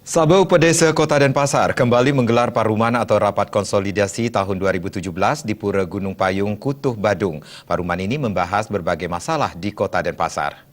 Sabah Upedesa Kota Denpasar kembali menggelar paruman atau rapat konsolidasi tahun 2017 di Pura Gunung Payung, Kutuh Badung. Paruman ini membahas berbagai masalah di Kota Denpasar.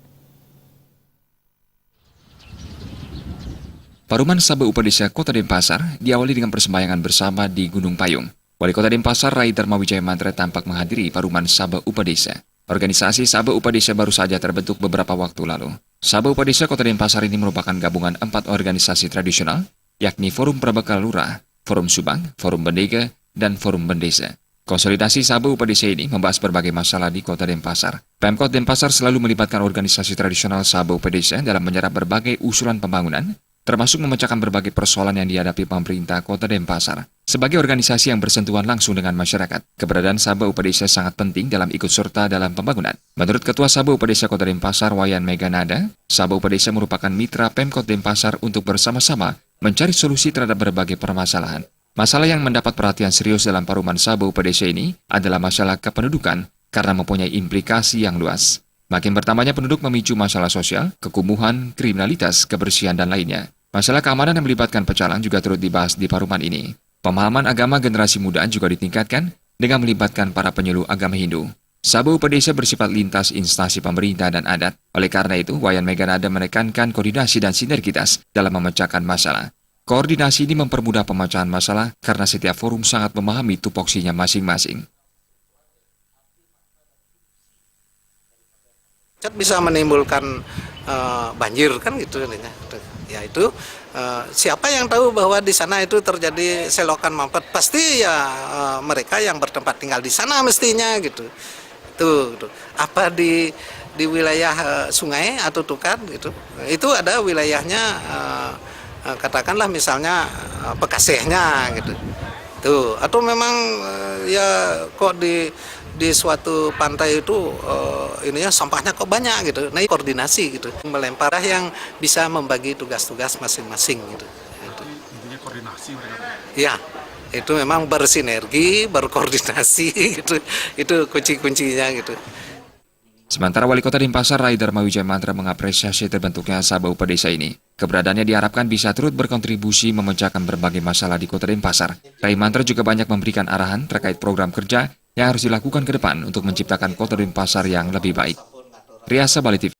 Paruman Sabah Upedesa Kota Denpasar diawali dengan persembahyangan bersama di Gunung Payung. Wali Kota Denpasar Rai Dharma Wijaya Mantra tampak menghadiri paruman Sabah Upedesa. Organisasi Sabah Upedesa baru saja terbentuk beberapa waktu lalu. Sabah Upedesa Kota Denpasar ini merupakan gabungan 4 organisasi tradisional, yakni Forum Prabekal Lurah, Forum Subang, Forum Bendega, dan Forum Bendesa. Konsolidasi Sabah Upedesa ini membahas berbagai masalah di Kota Denpasar. Pemkot Denpasar selalu melibatkan organisasi tradisional Sabah Upedesa dalam menyerap berbagai usulan pembangunan, termasuk memecahkan berbagai persoalan yang dihadapi pemerintah Kota Denpasar. Sebagai organisasi yang bersentuhan langsung dengan masyarakat, keberadaan Sabah Upedesa sangat penting dalam ikut serta dalam pembangunan. Menurut Ketua Sabah Upedesa Kota Denpasar, Wayan Meganada, Sabah Upedesa merupakan mitra Pemkot Denpasar untuk bersama-sama mencari solusi terhadap berbagai permasalahan. Masalah yang mendapat perhatian serius dalam paruman Sabah Upedesa ini adalah masalah kependudukan karena mempunyai implikasi yang luas. Makin bertambahnya penduduk memicu masalah sosial, kekumuhan, kriminalitas, kebersihan, dan lainnya. Masalah keamanan yang melibatkan pecalang juga turut dibahas di paruman ini. Pemahaman agama generasi muda juga ditingkatkan dengan melibatkan para penyuluh agama Hindu. Sabah Upedesa bersifat lintas instansi pemerintah dan adat. Oleh karena itu, Wayan Meganada menekankan koordinasi dan sinergitas dalam memecahkan masalah. Koordinasi ini mempermudah pemecahan masalah karena setiap forum sangat memahami tupoksinya masing-masing. Bisa menimbulkan banjir kan gitu ya itu siapa yang tahu bahwa di sana itu terjadi selokan mampet, pasti ya mereka yang bertempat tinggal di sana mestinya gitu. Tuh apa di wilayah sungai atau tukat gitu, itu ada wilayahnya, katakanlah misalnya Pekasehnya gitu tuh, atau memang ya kok di suatu pantai itu ininya sampahnya kok banyak gitu. Nah, koordinasi gitu, melempar yang bisa membagi tugas-tugas masing-masing gitu. Intinya koordinasi mereka. Ya, itu memang bersinergi, berkoordinasi gitu. Itu kunci-kuncinya gitu. Sementara Wali Kota Denpasar Rai Dharma Wijaya Mantra mengapresiasi terbentuknya Sabah Upedesa ini. Keberadaannya diharapkan bisa turut berkontribusi memecahkan berbagai masalah di Kota Denpasar. Rai Mantra juga banyak memberikan arahan terkait program kerja yang harus dilakukan ke depan untuk menciptakan Kota Denpasar yang lebih baik. Riasa Bali TV.